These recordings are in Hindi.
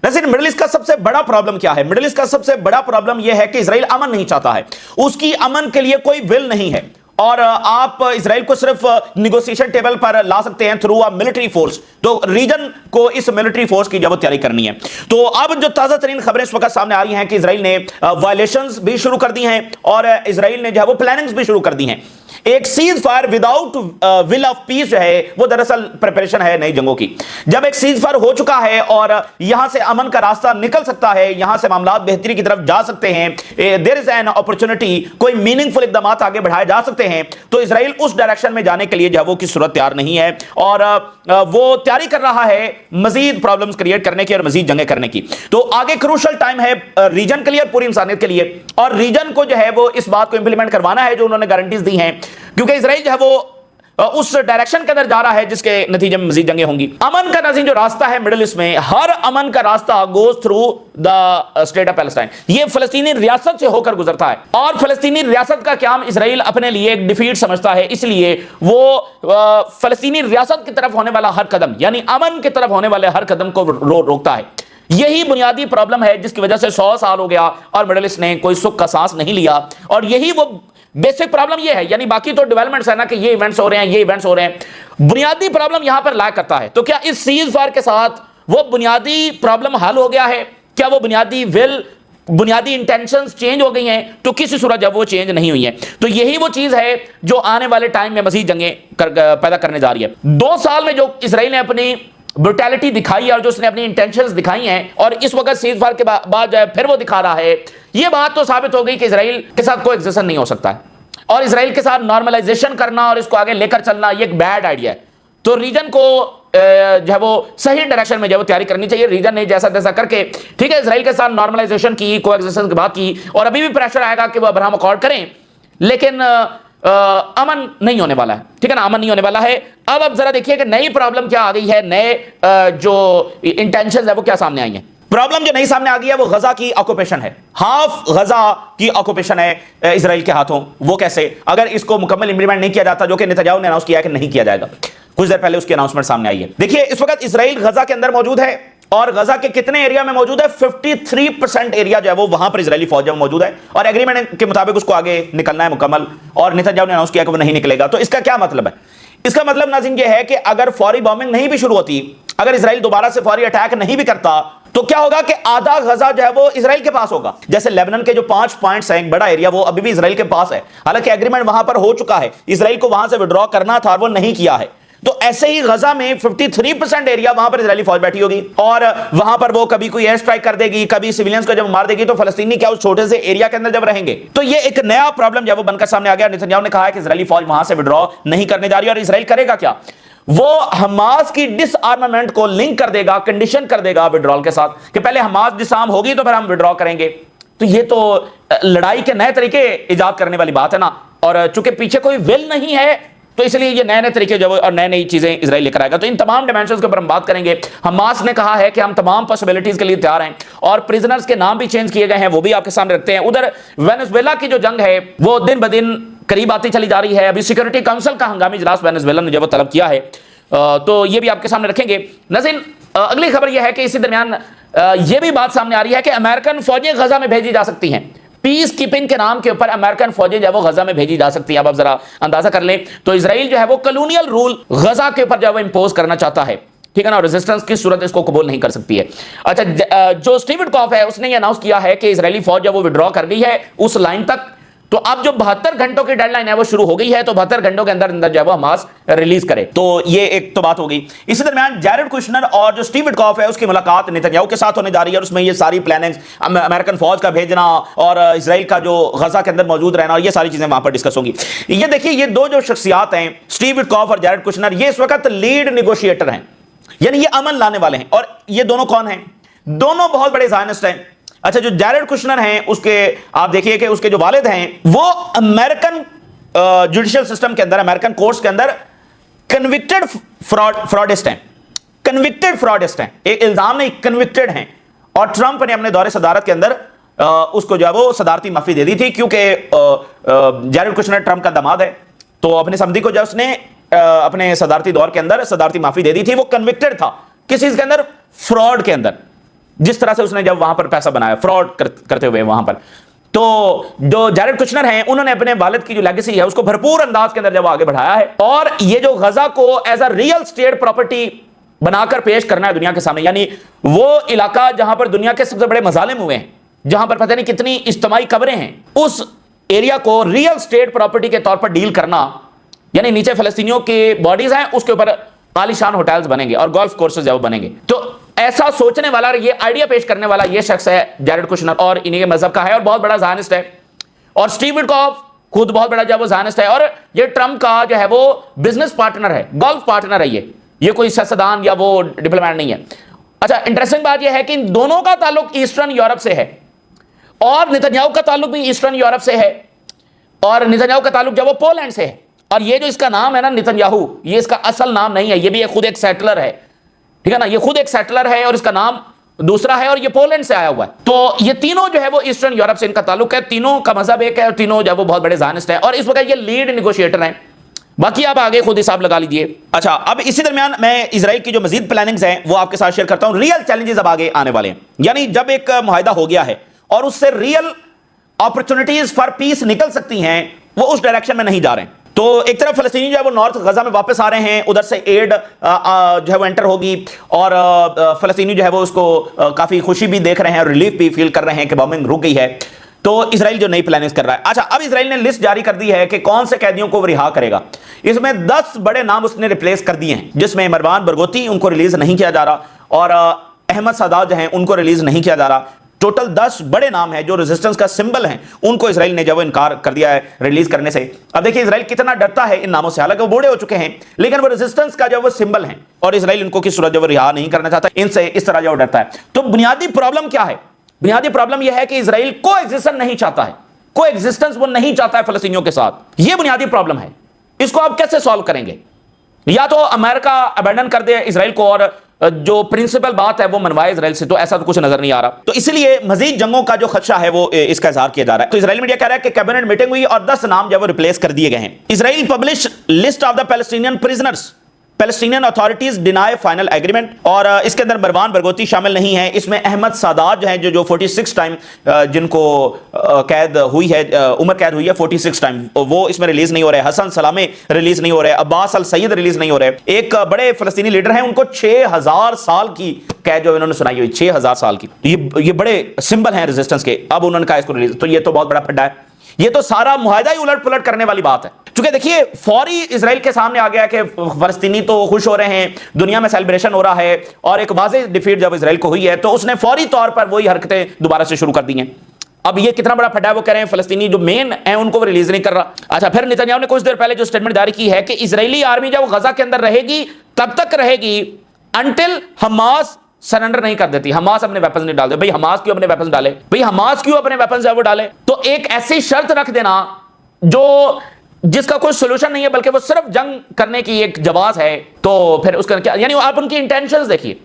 वैसे मिडिल ईस्ट का सबसे बड़ा प्रॉब्लम क्या है? मिडिल ईस्ट का सबसे बड़ा प्रॉब्लम यह है कि इजराइल अमन नहीं चाहता है, उसकी अमन के लिए कोई विल नहीं है। और आप इजराइल को सिर्फ निगोशिएशन टेबल पर ला सकते हैं थ्रू अ मिलिट्री फोर्स। तो रीजन को इस मिलिट्री फोर्स की जब तैयारी करनी है। तो अब जो ताजा तरीन खबरें इस वक्त सामने आ रही हैं कि इजराइल ने वायलेशंस भी शुरू कर दी हैं और इजराइल ने जो है वो प्लानिंग्स भी शुरू कर दी हैं। एक cease fire without will of peace जो है वो दरअसल प्रिपरेशन है नई जंगों की। जब एक सीज फायर हो चुका है और यहां से अमन का रास्ता निकल सकता है, यहां से मामला बेहतरी की तरफ जा सकते हैं, देयर इज एन अपॉर्चुनिटी, कोई मीनिंगफुल इकदाम आगे बढ़ाए जा सकते हैं, तो इजराइल उस डायरेक्शन में जाने के लिए जो है वो की सूरत तैयार नहीं है और वो तैयारी कर रहा है मजीद प्रॉब्लम्स क्रिएट करने की और मजीद जंगें करने की। तो आगे क्रूशल टाइम है रीजन के लिए और पूरी इंसानियत के लिए, और रीजन को जो है वो इस बात को इंप्लीमेंट करवाना है जो उन्होंने गारंटीज दी हैं, क्योंकि इजराइल जो है वो उस डायरेक्शन के अंदर जा रहा है जिसके नतीजे में मजीद जंगें होंगी। अमन का नाज़रीन जो रास्ता है मिडिल ईस्ट में, हर अमन का रास्ता goes through the state of Palestine. ये फलस्तीनी रियासत से होकर गुजरता है और फलस्तीनी रियासत का क्याम इजराइल अपने लिए एक डिफीट समझता है, इसलिए वो फलस्तीनी रियासत की तरफ होने वाला हर कदम, यानी अमन की तरफ होने वाले हर कदम को रोकता है। यही बुनियादी प्रॉब्लम है जिसकी वजह से 100 साल हो गया और मिडिल ईस्ट ने कोई सुख का सांस नहीं लिया, और यही वो बेसिक प्रॉब्लम ये है। यानी बाकी तो डेवलपमेंट्स है ना कि ये इवेंट्स हो रहे हैं, ये इवेंट्स हो रहे हैं, बुनियादी प्रॉब्लम यहां पर लाया करता है। तो क्या इस सीज फायर के साथ वो बुनियादी प्रॉब्लम हल हो गया है? क्या वो बुनियादी विल, बुनियादी इंटेंशंस चेंज हो गई हैं? तो किसी सूरत जब वो चेंज नहीं हुई है, तो यही वो चीज है जो आने वाले टाइम में मजीद जंगें पैदा करने जा रही है। 2 साल में जो इसराइल ने अपनी ब्रुटैलिटी दिखाई है और जो उसने अपनी इंटेंशंस दिखाई हैं और इस वक्त सीज फायर के बाद जो है फिर वो दिखा रहा है, ये बात तो साबित हो गई कि इजराइल के साथ कोई एक्सिस्टेंस नहीं हो सकता है और इजराइल के साथ नॉर्मलाइजेशन करना और इसको आगे लेकर चलना ये एक बैड आइडिया है। तो रीजन को जो है वो सही डायरेक्शन में जो है वो तैयारी करनी चाहिए। रीजन ने जैसा तैसा करके ठीक है इजराइल के साथ नॉर्मलाइजेशन की, कोएग्जिस्टेंस की बात की, और अभी भी प्रेशर आएगा कि वो अब्राहम अकॉर्ड करें, लेकिन अमन नहीं होने वाला है। ठीक है ना, अमन नहीं होने वाला है। अब जरा देखिए कि नई प्रॉब्लम क्या आ गई है, नए जो इंटेंशंस है वो क्या सामने आई हैं। प्रॉब्लम जो नई सामने आ गई है वो गजा की ऑक्यूपेशन है। हाफ गजा की ऑक्यूपेशन है इजराइल के हाथों। वो कैसे? अगर इसको मुकम्मल इंप्लीमेंट नहीं किया जाता, जो कि नेतन्याहू ने अनाउंस किया है कि नहीं किया जाएगा, कुछ देर पहले उसकी अनाउंसमेंट सामने आई है। देखिए इस वक्त इजराइल गजा के अंदर मौजूद है और गजा के कितने एरिया में मौजूद है? 53% एरिया जो है वो वहां पर इजरायली फौज में मौजूद है और एग्रीमेंट के मुताबिक उसको आगे निकलना है मुकम्मल, और नेतन्याहू ने अनाउंस किया कि वो नहीं निकलेगा। तो इसका क्या मतलब है? इसका मतलब नाज़रीन ये है कि अगर फौरी बॉम्बिंग नहीं भी शुरू होती, अगर इजराइल दोबारा से फौरी अटैक नहीं भी करता, तो क्या होगा कि आधा गजा जो है वो इजराइल के पास होगा। जैसे लेबनान के जो 5 पॉइंट्स हैं, एक बड़ा एरिया, वो अभी भी इजराइल के पास है, हालांकि एग्रीमेंट वहां पर हो चुका है, इजराइल को वहां से विड्रॉ करना था और वो नहीं किया है। तो ऐसे ही गजा में 53% एरिया वहां पर इजरायली फौज बैठी होगी और वहां पर वो कभी कोई एयर स्ट्राइक कर देगी, कभी सिविलियंस को जब मार देगी, तो फलस्तीनी क्या उस छोटे से एरिया के अंदर जब रहेंगे। तो ये एक नया प्रॉब्लम जब वो बनकर सामने आ गया। नेतन्याहू ने कहा है कि इजरायली फौज वहां से विड्रॉ नहीं करने जा रही है और इजराइल करेगा क्या? वो हमास की डिसआर्मामेंट को लिंक कर देगा, कंडीशन कर देगा विड्रॉल के साथ कि पहले हमास डिसआर्म होगी तो फिर हम विड्रॉ करेंगे। तो ये तो लड़ाई के नए तरीके इजाद करने वाली बात है ना, और चूंकि पीछे कोई विल नहीं है तो इसलिए ये नए नए तरीके जो और नई नई चीजें इजराइल लेकर आएगा। तो इन तमाम डिमेंशंस के ऊपर हम बात करेंगे। हमास ने कहा है कि हम तमाम पॉसिबिलिटीज के लिए तैयार हैं और प्रिजनर्स के नाम भी चेंज किए गए हैं, वो भी आपके सामने रखते हैं। उधर वेनेजुएला की जो जंग है वो दिन ब दिन करीब आती चली जा रही है। अभी सिक्योरिटी काउंसिल का हंगामी इजलास वेनेजुएला ने जब तलब किया है, तो ये भी आपके सामने रखेंगे। नाज़रीन अगली खबर यह है कि इसी दरमियान यह भी बात सामने आ रही है कि अमेरिकन फौजें गजा में भेजी जा सकती हैं। पीस कीपिंग के नाम के ऊपर अमेरिकन फौजें जो है वो गजा में भेजी जा सकती हैं। अब आप जरा अंदाजा कर लें, तो इजराइल जो है वो कॉलोनियल रूल गजा के ऊपर जो है वो इंपोज करना चाहता है। ठीक है ना, रेजिस्टेंस की सूरत इसको कबूल नहीं कर सकती है। अच्छा, जो स्टीव विटकॉफ है उसने ये अनाउंस किया है कि इजरायली फौज जब वो विड्रॉ कर गई है उस लाइन तक, तो अब जो 72 घंटों की डेडलाइन है वो शुरू हो गई है, तो 72 घंटों के अंदर अंदर जो है वो हमास रिलीज करे। तो ये एक तो बात हो गई। इसी दरमियान जैरेड कुशनर और जो स्टीव विटकॉफ है उसकी मुलाकात नेतन्याहू के साथ होने जा रही है और उसमें ये सारी प्लानिंग्स, अमेरिकन फौज का भेजना और इजराइल का जो गजा के अंदर मौजूद रहना और ये सारी चीजें वहां पर डिस्कस होंगी। ये देखिए ये दो जो शख्सियात हैं स्टीव विटकॉफ और जैरेड कुशनर, ये इस वक्त लीड निगोशिएटर हैं, यानी ये अमन लाने वाले हैं। और ये दोनों कौन हैं? दोनों बहुत बड़े ज़ायनिस्ट हैं। अच्छा, जो जैरेड कुशनर हैं उसके आप देखिए कि उसके जो वालिद हैं वो अमेरिकन जुडिशियल सिस्टम के अंदर, अमेरिकन कोर्ट्स के अंदर कन्विक्टेड फ्रॉडिस्ट हैं। कन्विक्टेड फ्रॉडिस्ट हैं, एक इल्जाम नहीं, कन्विक्टेड हैं। और ट्रंप ने अपने दौरे सदारत के अंदर उसको जो है वो सदारती माफी दे दी थी, क्योंकि जैरेड कुशनर ट्रंप का दामाद है, तो अपने समधी को जब उसने अपने सदारती दौर के अंदर सदारती माफी दे दी थी, वो कन्विक्टेड था किस चीज के अंदर? फ्रॉड के अंदर। जिस तरह से उसने जब वहां पर पैसा बनाया फ्रॉड करते हुए वहां पर। तो जो जैरेड कुशनर हैं उन्होंने अपने वालिद की जो लेगेसी है उसको भरपूर अंदाज के अंदर जब आगे बढ़ाया है, और ये जो गजा को as a real estate property बनाकर पेश करना है दुनिया के सामने, यानी वो इलाका जहां पर दुनिया के सबसे बड़े मजालिम हुए हैं, जहां पर पता नहीं कितनी इज्तिमाई कब्रें हैं, उस एरिया को रियल स्टेट प्रॉपर्टी के तौर पर डील करना, यानी नीचे फलस्तीनियों की बॉडीज हैं, उसके ऊपर आलीशान होटल्स बनेंगे और गोल्फ कोर्सेज जब बनेंगे। तो ऐसा सोचने वाला, ये आइडिया पेश करने वाला ये शख्स है जैरेड कुशनर, और इन्हीं के मजहब का है और बहुत बड़ा ज़ायनिस्ट है। और स्टीव विटकॉफ खुद बहुत बड़ा जो वो ज़ायनिस्ट है, और ये ट्रंप का जो है वो बिजनेस पार्टनर है, गोल्फ पार्टनर है। ये कोई सियासतदान या वो डिप्लोमेट नहीं है। अच्छा, इंटरेस्टिंग बात यह है कि इन दोनों का ताल्लुक ईस्टर्न यूरोप से है, और नेतन्याहू का ताल्लुक भी ईस्टर्न यूरोप से है, और नेतन्याहू का ताल्लुक जो वो पोलैंड से है। और ये जो इसका नाम है ना नेतन्याहू, ये इसका असल नाम नहीं है, ये भी खुद एक सेटलर है, ठीक है ना, ये खुद एक सेटलर है और इसका नाम दूसरा है, और ये पोलैंड से आया हुआ है। तो ये तीनों जो है वो ईस्टर्न यूरोप से इनका ताल्लुक है, तीनों का मजहब एक है, और तीनों जो है वो बहुत बड़े ज़ायनिस्ट हैं, और इस वक्त ये लीड नेगोशिएटर हैं। बाकी आप आगे खुद हिसाब लगा लीजिए। अच्छा, अब इसी दरमियान मैं इजराइल की जो मजीद प्लानिंग्स हैं वो आपके साथ शेयर करता हूं। रियल चैलेंजेस अब आगे आने वाले हैं, यानी जब एक मुआहिदा हो गया है और उससे रियल अपॉर्चुनिटीज फॉर पीस निकल सकती हैं, वो उस डायरेक्शन में नहीं जा रहे हैं। तो एक तरफ फलस्तीनी जो है वो नॉर्थ गजा में वापस आ रहे हैं, उधर से एड जो है वो एंटर होगी, और फलस्तीनी जो है वो उसको काफी खुशी भी देख रहे हैं और रिलीफ भी फील कर रहे हैं कि बॉम्बिंग रुक गई है। तो इजराइल जो नई प्लानिंग कर रहा है। अच्छा, अब इजराइल ने लिस्ट जारी कर दी है कि कौन से कैदियों को वो रिहा करेगा। इसमें 10 बड़े नाम उसने रिप्लेस कर दिए हैं, जिसमें मरवान बरगोती उनको रिलीज नहीं किया जा रहा, और अहमद सादात जो हैं उनको रिलीज नहीं किया जा रहा। टोटल 10 बड़े नाम हैं जो रेजिस्टेंस का सिंबल हैं, उनको इजराइल ने जब इनकार कर दिया है रिलीज करने से। अब देखिए इजराइल कितना डरता है इन नामों से, हालांकि वो बूढ़े हो चुके हैं, लेकिन वो रेजिस्टेंस का जो वो सिंबल हैं, और इजराइल इनको किस सूरत जब रिहा नहीं करना चाहता इनसे, इस तरह जो डरता है। तो बुनियादी प्रॉब्लम क्या है? बुनियादी प्रॉब्लम यह है कि इजराइल को एग्जिस्टेंस नहीं चाहता है, को एग्जिस्टेंस वो नहीं चाहता है फलस्तीनियों के साथ। यह बुनियादी प्रॉब्लम है। इसको आप कैसे सॉल्व करेंगे? या तो अमेरिका अबैंडन कर दे इजराइल को और जो प्रिंसिपल बात है वो मनवाए इजराइल से, तो ऐसा तो कुछ नजर नहीं आ रहा। तो इसलिए मजीद जंगों का जो खदशा है वो इसका इजहार किया जा रहा है। तो इजराइल मीडिया कह रहा है कि कैबिनेट मीटिंग हुई और 10 नाम जो वो रिप्लेस कर दिए गए हैं। Israel publish list of the Palestinian prisoners, Palestinian authorities deny final agreement, और इसके अंदर मरवान बरगोती शामिल नहीं है। इसमें अहमद सादात जो है जो 46 टाइम जिनको कैद हुई है, उम्र कैद हुई है 46 टाइम, वो इसमें रिलीज नहीं हो रहे। हसन सलामे रिलीज नहीं हो रहे, अब्बास अल सईद रिलीज नहीं हो रहे। एक बड़े फलस्तीनी लीडर हैं, उनको 6000 साल की कैद जो इन्होंने सुनाई हुई, 6000 साल की। ये बड़े सिंबल हैं रेजिस्टेंस के, अब उन्होंने कहा इसको रिलीज, तो ये तो बहुत बड़ा फड्डा है। ये तो सारा मुआहिदा ही उलट पुलट करने वाली बात है। क्योंकि देखिए फौरी इजराइल के सामने आ गया कि फलस्तीनी तो खुश हो रहे हैं, दुनिया में सेलिब्रेशन हो रहा है, और एक वाज़ेह डिफीट जब इजराइल को हुई है तो उसने फौरी तौर पर वही हरकतें दोबारा से शुरू कर दी हैं। अब ये कितना बड़ा फटा है, वो कह रहे हैं फलस्तीनी जो मेन है उनको वो रिलीज नहीं कर रहा। अच्छा, फिर नेतन्याहू ने कुछ देर पहले जो स्टेटमेंट जारी की है कि इजरायली आर्मी जब गजा के अंदर रहेगी तब तक रहेगी अनटिल हमास सरेंडर नहीं कर देती, हमास अपने वेपन्स नहीं डालते। भाई हमास क्यों अपने वेपन्स डाले? भाई हमास क्यों अपने वेपन्स है वो डाले? तो एक ऐसी शर्त रख देना जो जिसका कोई सोल्यूशन नहीं है, बल्कि वो सिर्फ जंग करने की एक जवाब है, तो फिर उसका क्या, यानी आप उनकी इंटेंशंस देखिए।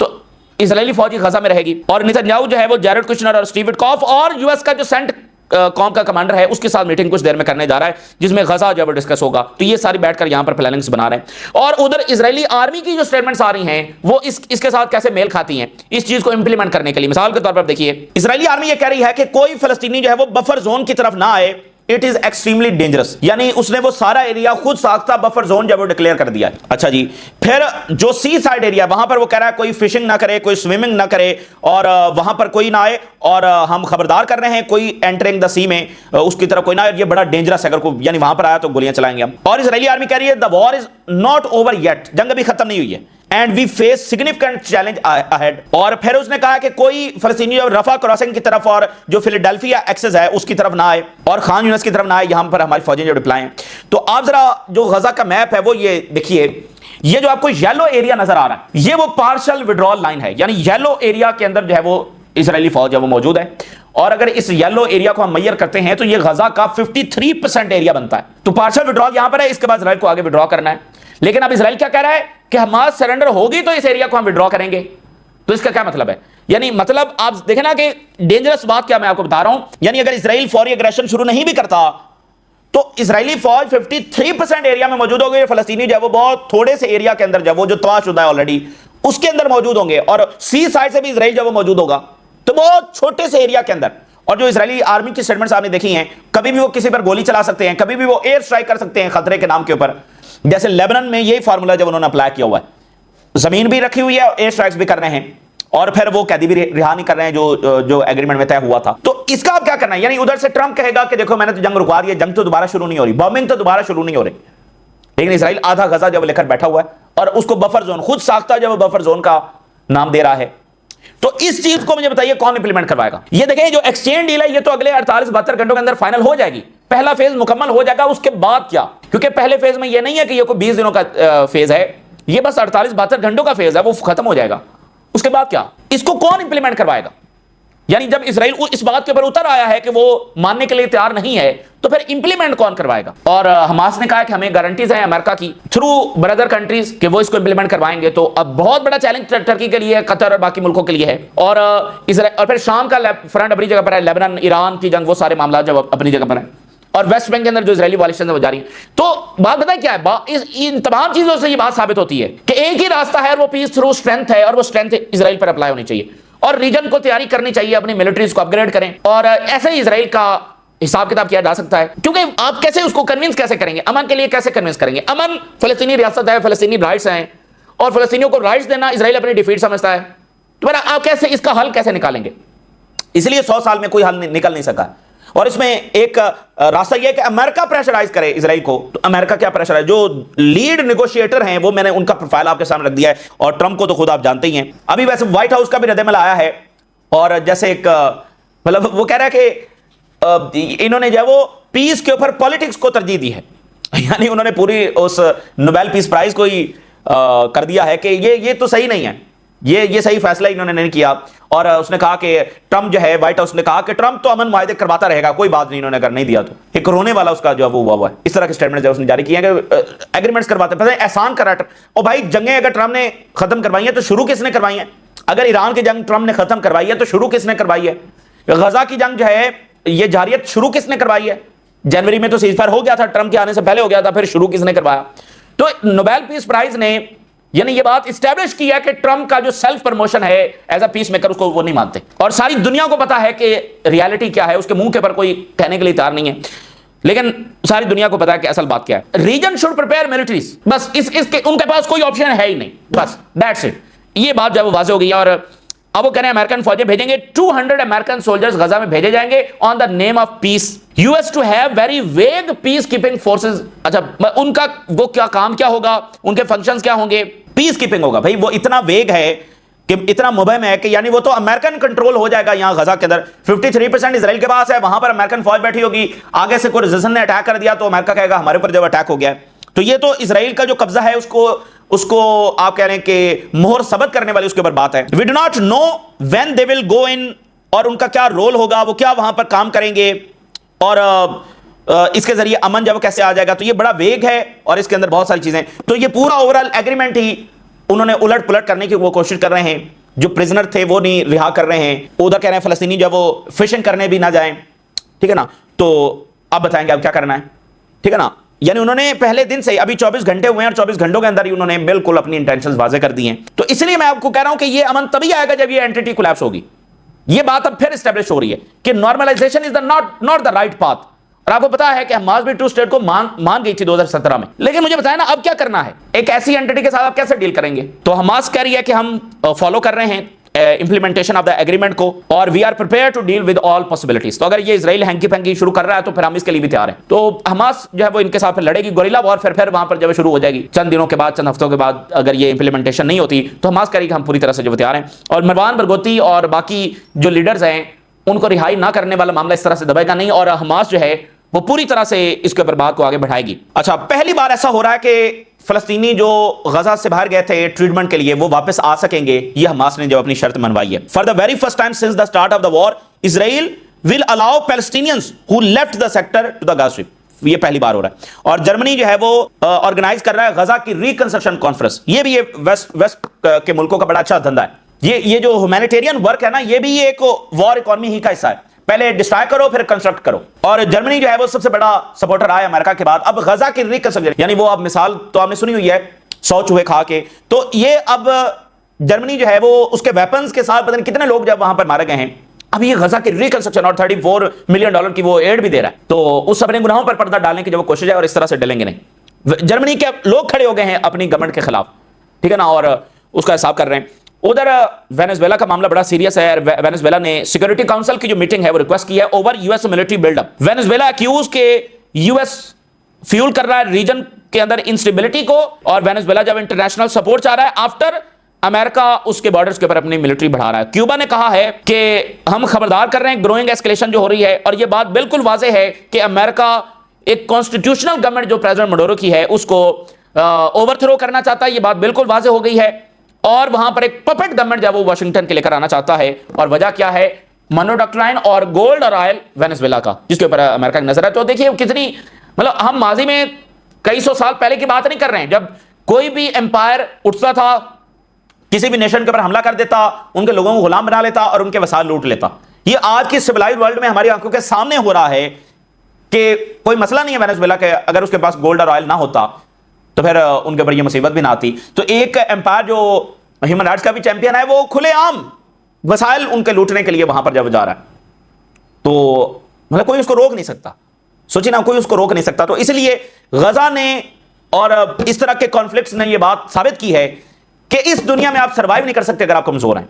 तो इजरायली फौजी गजा में रहेगी, और नेतन्याहू जो है वो जैरेड कुशनर और स्टीव विटकॉफ और यूएस का जो सेंट कॉम का कमांडर है उसके साथ मीटिंग कुछ देर में करने जा रहा है, जिसमें गजा जो है डिस्कस होगा। तो ये सारी बैठकर यहां पर प्लानिंग्स बना रहे हैं, और उधर इजरायली आर्मी की जो स्टेटमेंट्स आ रही हैं वो इसके साथ कैसे मेल खाती हैं इस चीज को इंप्लीमेंट करने के लिए। मिसाल के तौर पर देखिए, इजरायली आर्मी ये कह रही है कि कोई फलस्तीनी जो है वो बफर जोन की तरफ ना आए, इट इज एक्सट्रीमली डेंजरस, यानी उसने वो सारा एरिया खुद साख्ता बफर जोन जब वो डिक्लेयर कर दिया है। अच्छा जी, फिर जो सी साइड एरिया वहां पर वो कह रहा है कोई फिशिंग ना करे, कोई स्विमिंग ना करे, और वहां पर कोई ना आए, और हम खबरदार कर रहे हैं कोई एंटरिंग द सी में उसकी तरफ कोई ना आए, ये बड़ा डेंजरस है, अगर कोई यानी वहां पर आया तो गोलियां चलाएंगे हम। और इजरायली आर्मी कह रही है the war is not over yet, जंग अभी खत्म नहीं हुई है, and we face significant challenge ahead. और फिर उसने कहा कि कोई फलस्तीनी रफा क्रॉसिंग की तरफ और जो फिलाडेल्फिया एक्सेस है उसकी तरफ ना आए, और खान यूनिस की तरफ ना आए, यहां पर हमारी फौजें जो डिप्लॉय हैं। तो आप जरा जो गजा का मैप है वो ये देखिए, ये जो आपको येलो एरिया नजर आ रहा है ये वो पार्शियल विड्रॉल लाइन है, यानी येलो एरिया के अंदर जो है वो इजरायली फौज है वो मौजूद है। और अगर इस येलो एरिया को हम मैयर करते हैं तो ये गजा का 53% एरिया बनता है। तो पार्शियल विड्रॉल यहां पर है, इसके बाद इजराइल को आगे विड्रॉ करना है। लेकिन अब इजराइल क्या कह रहा है कि हमास सरेंडर होगी तो इस एरिया को हम विड्रॉ करेंगे। तो इसका क्या मतलब है? यानी मतलब आप देखें ना कि डेंजरस बात क्या मैं आपको बता रहा हूं, यानी अगर इजराइल फौरी एग्रेशन शुरू नहीं भी करता तो इजरायली फौज 53% एरिया में मौजूद हो गई, फलस्तीनी जो है वो बहुत थोड़े से एरिया के अंदर जब वो जो तबाहशुदा है ऑलरेडी उसके अंदर मौजूद होंगे, और सी साइड से भी इसराइल जब वो मौजूद होगा तो बहुत छोटे से एरिया के अंदर। और जो इजरायली आर्मी की स्टेटमेंट्स आपने देखी हैं, कभी भी वो किसी पर गोली चला सकते हैं, कभी भी वो एयर स्ट्राइक कर सकते हैं खतरे के नाम के ऊपर। जैसे लेबनान में यही फार्मूला जब उन्होंने अप्लाई किया हुआ है, जमीन भी रखी हुई है, एयर स्ट्राइक्स भी कर रहे हैं, और फिर वो कैदी भी रिहा नहीं कर रहे हैं जो एग्रीमेंट में तय हुआ था। तो इसका अब क्या करना है? यानी उधर से ट्रंप कहेगा कि देखो मैंने तो जंग रुकवा दी है, जंग तो दोबारा शुरू नहीं हो रही, बॉम्बिंग तो दोबारा शुरू नहीं हो रही, लेकिन इसराइल आधा गजा जब लेकर बैठा हुआ है और उसको बफर जोन खुद साख्ता जब बफर जोन का नाम दे रहा है, तो इस चीज को मुझे बताइए कौन इंप्लीमेंट करवाएगा? ये देखिए जो एक्सचेंज डील है ये तो अगले 48-72 घंटों के अंदर फाइनल हो जाएगी, पहला फेज मुकम्मल हो जाएगा। उसके बाद क्या? क्योंकि पहले फेज में ये नहीं है कि ये कोई 20 दिनों का फेज है, ये बस 48-72 घंटों का फेज है, वो खत्म हो जाएगा। उसके बाद क्या? इसको कौन इंप्लीमेंट करवाएगा? यानी जब इसराइल इस बात के ऊपर उतर आया है कि वो मानने के लिए तैयार नहीं है, तो फिर इंप्लीमेंट कौन करवाएगा? और हमास ने कहा कि हमें गारंटीज है अमेरिका की थ्रू ब्रदर कंट्रीज कि वो इसको इंप्लीमेंट करवाएंगे। तो अब बहुत बड़ा चैलेंज टर्की के लिए, कतर और बाकी मुल्कों के लिए है। और इसराइल और फिर शाम का फ्रंट अपनी जगह पर है, लेबनान ईरान की जंग, वो सारे मामला जब अपनी जगह पर है, और वेस्ट बैंक के अंदर जो इजरायली वालिशन वो जारी है। तो बात बताए क्या है? इन तमाम चीजों से ये बात साबित होती है कि एक ही रास्ता है और वो पीस थ्रू स्ट्रेंथ है, और वो स्ट्रेंथ इजराइल पर अप्लाई होनी चाहिए, और रीजन को तैयारी करनी चाहिए, अपनी मिलिट्रीज को अपग्रेड करें, और ऐसे ही इजराइल का हिसाब किताब किया जा सकता है। क्योंकि आप कैसे उसको कन्विंस कैसे करेंगे? अमन के लिए कैसे कन्विंस करेंगे? अमन फलस्तीनी रियासत है, फलस्तीनी राइट्स हैं, और फलस्तीनियों को राइट्स देना इजराइल अपनी डिफीट समझता है। तो आप कैसे इसका हल कैसे निकालेंगे? इसलिए 100 साल में कोई हल निकल नहीं सका। और इसमें एक रास्ता यह है कि अमेरिका प्रेशराइज करे इजराइल को। तो अमेरिका क्या प्रेशराइज? जो लीड नेगोशिएटर हैं वो मैंने उनका प्रोफाइल आपके सामने रख दिया है, और ट्रंप को तो खुद आप जानते ही हैं। अभी वैसे व्हाइट हाउस का भी रद्द-ए-अमल आया है, और जैसे एक मतलब वो कह रहा है कि इन्होंने जो है वो पीस के ऊपर पॉलिटिक्स को तरजीह दी है। यानी उन्होंने पूरी उस नोबेल पीस प्राइज को ही कर दिया है कि ये तो सही नहीं है, ये सही फैसला इन्होंने नहीं किया। और उसने कहा कि ट्रंप जो है, व्हाइट हाउस ने कहा कि ट्रंप तो अमन मुआहदे करवाता रहेगा, कोई बात नहीं, इन्होंने अगर नहीं दिया तो एक रोने वाला उसका जो वो हुआ है। इस तरह के स्टेटमेंट जो उसने जारी किए हैं कि एग्रीमेंट्स करवाते, पता है एहसान कर रहा है। और भाई जंगें अगर ट्रंप ने खत्म करवाई है तो शुरू किसने करवाई है? अगर ईरान की जंग ट्रंप ने खत्म करवाई है तो शुरू किसने करवाई है? गजा की जंग जो है ये जारियत शुरू किसने करवाई है? जनवरी में तो सीजफायर हो गया था, ट्रंप के आने से पहले हो गया था, फिर शुरू किसने करवाया? तो नोबेल पीस प्राइज ने यानी ये बात इस्टेब्लिश किया कि ट्रंप का जो सेल्फ प्रमोशन है एज अ पीस मेकर, उसको वो नहीं मानते। और सारी दुनिया को पता है कि रियलिटी क्या है, उसके मुंह के ऊपर कोई कहने के लिए तैयार नहीं है, लेकिन सारी दुनिया को पता है कि असल बात क्या है। रीजन शुड प्रिपेयर मिलिट्रीज, बस इसके उनके पास कोई ऑप्शन है ही नहीं, बस दैट्स इट। ये बात जब वाज़ेह हो गई, और अब वो कह रहे हैं अमेरिकन फौजें भेजेंगे, 200 अमेरिकन सोल्जर्स गजा में भेजे जाएंगे on the name of peace. US to have very vague peace keeping forces. अच्छा, उनका वो क्या काम क्या होगा, उनके फंक्शंस क्या होंगे? पीस कीपिंग होगा। भाई वो इतना वेग है कि इतना मुबहम है कि यानी वो तो अमेरिकन कंट्रोल हो जाएगा। यहां गजा के अंदर 53% इजराइल के पास है, वहां पर अमेरिकन फौज बैठी होगी। आगे से कोई रेजिस्टेंस ने अटैक कर दिया तो अमेरिका कहेगा हमारे ऊपर जब अटैक हो गया। तो ये तो इजराइल का जो कब्जा है उसको आप कह रहे हैं कि मोहर सबत करने वाली उसके ऊपर बात है। We do not know when they will go in, और उनका क्या रोल होगा, वो क्या वहां पर काम करेंगे, और इसके जरिए अमन जब कैसे आ जाएगा। तो ये बड़ा वेग है और इसके अंदर बहुत सारी चीजें। तो ये पूरा ओवरऑल एग्रीमेंट ही उन्होंने उलट पुलट करने की वो कोशिश कर रहे हैं। जो प्रिजनर थे वो नहीं रिहा कर रहे हैं, उधर कह रहे हैं फलस्तीनी जब वो फिशिंग करने भी ना जाएं, ठीक है ना। तो अब बताएंगे अब क्या करना है, ठीक है ना। यानी उन्होंने पहले दिन से, अभी 24 घंटे हुए हैं और 24 घंटों के अंदर ही उन्होंने बिल्कुल अपनी इंटेंशंस वाजे कर दी हैं। तो इसलिए मैं आपको कह रहा हूं कि ये अमन तभी आएगा जब ये एंटिटी कोलैप्स होगी। ये बात अब फिर एस्टेब्लिश हो रही है कि normalization is the not the right path. और आपको पता है कि हमास भी टू स्टेट को मान गई थी 2017 में। लेकिन मुझे बताया ना अब क्या करना है, एक ऐसी एंटिटी के साथ आप कैसे डील करेंगे। तो हमास कह रही है कि हम फॉलो कर रहे हैं इंप्लीमेंटेशन ऑफ द एग्रीमेंट को, और we are prepare to deal with all possibilities. तो अगर ये इजराइल हैंकी फैंकी शुरू कर रहा है तो फिर हम इसके लिए भी तैयार हैं। तो हमास जो है वो इनके साथ फिर लड़ेगी, गोरिल्ला वॉर फिर वहां पर जब शुरू हो जाएगी चंद दिनों के बाद, चंद हफ्तों के बाद। अगर ये इंप्लीमेंटेशन नहीं होती तो हमास करेगी हम पूरी तरह से जो तैयार हैं। और मरवान बरगोती और बाकी जो लीडर्स हैं उनको रिहाई ना करने वाला मामला इस तरह से दबेगा नहीं, और हमास जो है वो पूरी तरह से इसके ऊपर बात को आगे बढ़ाएगी। अच्छा, पहली बार ऐसा हो रहा है कि फलस्तीनी जो गजा से बाहर गए थे ट्रीटमेंट के लिए वो वापस आ सकेंगे, ये हमास ने जब अपनी शर्त मनवाई है। For the very first time since the start of the war, Israel will allow Palestinians who left the sector to the Gaza strip. ये पहली बार हो रहा है। और जर्मनी जो है वो ऑर्गेनाइज कर रहा है गजा की रिकंस्ट्रक्शन कॉन्फ्रेंस। ये भी ये वेस्ट के मुल्कों का बड़ा अच्छा धंधा है। ये जो ह्यूमैनिटेरियन वर्क है ना, ये भी एक वॉर इकोनॉमी ही का हिस्सा है। पहले डिस्ट्रॉय करो फिर कंस्ट्रक्ट करो। और जर्मनी जो है वो सबसे बड़ा सपोर्टर रहा है अमेरिका के बाद। अब गजा की रिकंस्ट्रक्शन, यानी वो अब मिसाल तो आपने सुनी हुई है 100 चूहे खा के, तो ये अब जर्मनी जो है वो उसके वेपन्स के साथ पता नहीं कितने लोग जब वहां पर मारे गए हैं। अभी ये गजा की रिकंस्ट्रक्शन और $34 मिलियन की वो एड भी दे रहा है। तो उस अपने गुनाहों पर पर्दा डालने की जो कोशिश है, और इस तरह से डलेंगे नहीं। जर्मनी के लोग खड़े हो गए हैं अपनी गवर्नमेंट के खिलाफ, ठीक है ना, और उसका हिसाब कर रहे हैं। उधर वेनेजुएला का मामला बड़ा सीरियस है। वेनेजुएला ने सिक्योरिटी काउंसिल की जो मीटिंग है वो रिक्वेस्ट की है over US military buildup. Venezuela accuse के यूएस फ्यूल कर रहा है रीजन के अंदर इंस्टेबिलिटी को, और वेनेजुएला जब इंटरनेशनल सपोर्ट चाह रहा है आफ्टर अमेरिका उसके बॉर्डर्स के ऊपर अपनी मिलिट्री बढ़ा रहा है। क्यूबा ने कहा है कि हम खबरदार कर रहे हैं ग्रोइंग एस्केलेशन जो हो रही है, और यह बात बिल्कुल वाज़ेह है कि अमेरिका एक कॉन्स्टिट्यूशनल गवर्नमेंट जो प्रेसिडेंट मडोरो की है उसको ओवरथ्रो करना चाहता है। यह बात बिल्कुल वाज़ेह हो गई है, और वहां पर एक पपेट गवर्नमेंट जब वो वाशिंगटन के लेकर आना चाहता है। और वजह क्या है? मनो डॉक्ट्राइन और गोल्ड और ऑयल वेनेजुएला का, जिसके ऊपर अमेरिका की नजर है। तो देखिए कितनी, मतलब हम माजी में कई सौ साल पहले की बात नहीं कर रहे हैं, जब कोई भी एम्पायर उठता था, किसी भी नेशन के ऊपर हमला कर देता, उनके लोगों को गुलाम बना लेता और उनके वसाइल लूट लेता। ये आज की सिविलाइज्ड वर्ल्ड में हमारी आंखों के सामने हो रहा है कि कोई मसला नहीं है वेनेजुएला के, अगर उसके पास गोल्ड और ऑयल ना होता तो फिर उनके ऊपर ये मुसीबत भी ना आती। तो एक एम्पायर जो ह्यूमन राइट्स का भी चैंपियन है, वो खुलेआम वसाइल उनके लूटने के लिए वहां पर जब जा रहा है, तो मतलब कोई उसको रोक नहीं सकता। सोचिए ना, कोई उसको रोक नहीं सकता। तो इसलिए गजा ने और इस तरह के कॉन्फ्लिक्ट्स ने यह बात साबित की है कि इस दुनिया में आप सर्वाइव नहीं कर सकते अगर आप कमजोर हैं।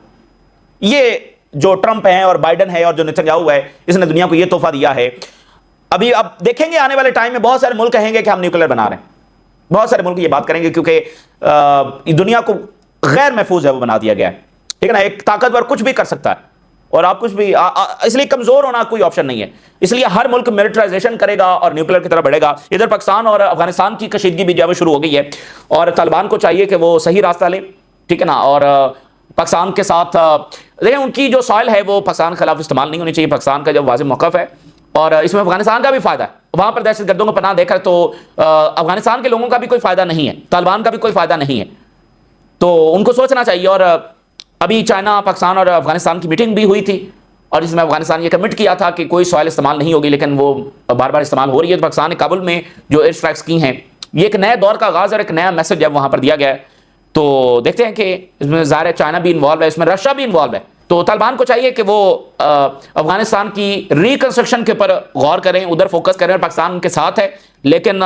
ये जो ट्रंप है और बाइडेन है और जो नेतन्याहू है, इसने दुनिया को यह तोहफा दिया है। अभी अब देखेंगे आने वाले टाइम में बहुत सारे मुल्क कहेंगे कि हम न्यूक्लियर बना रहे हैं, बहुत सारे मुल्क ये बात करेंगे, क्योंकि दुनिया को गैर महफूज है वो बना दिया गया है, ठीक है ना। एक ताकतवर कुछ भी कर सकता है और आप कुछ भी, इसलिए कमजोर होना कोई ऑप्शन नहीं है। इसलिए हर मुल्क मिलिटराइजेशन करेगा और न्यूक्लियर की तरफ बढ़ेगा। इधर पाकिस्तान और अफगानिस्तान की कशीदगी भी जो शुरू हो गई है, और तालिबान को चाहिए कि वो सही रास्ता ले, ठीक है ना। और पाकिस्तान के साथ देखें, उनकी जो सॉइल है वो पाकिस्तान के खिलाफ इस्तेमाल नहीं होनी चाहिए। पाकिस्तान का जब वाज़ेह मौक़िफ़ है, और इसमें अफगानिस्तान का भी फायदा है। वहां पर दहशतगर्दों को पनाह देकर तो अफगानिस्तान के लोगों का भी कोई फायदा नहीं है, तालिबान का भी कोई फायदा नहीं है। तो उनको सोचना चाहिए। और अभी चाइना, पाकिस्तान और अफगानिस्तान की मीटिंग भी हुई थी, और इसमें अफगानिस्तान ये कमिट किया था कि कोई सॉइल इस्तेमाल नहीं होगी, लेकिन वो बार बार इस्तेमाल हो रही है। तो पाकिस्तान ने काबुल में जो एयर स्ट्राइक्स की हैं, ये एक नए दौर का आगाज और एक नया मैसेज जब वहां पर दिया गया है। तो देखते हैं कि इसमें ज़ाहिर है चाइना भी इन्वॉल्व है, इसमें रशिया भी इन्वॉल्व है। तो तालिबान को चाहिए कि वो अफगानिस्तान की रिकंस्ट्रक्शन के ऊपर गौर करें, उधर फोकस करें, और पाकिस्तान उनके साथ है। लेकिन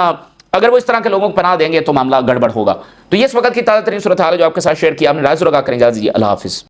अगर वो इस तरह के लोगों को पनाह देंगे तो मामला गड़बड़ होगा। तो ये इस वक्त की ताज़ा तरीन सूरत हाल है जो आपके साथ शेयर किया। आपने राय ज़रूर करें। इजाज़त दीजिए। अल्लाह हाफिज़।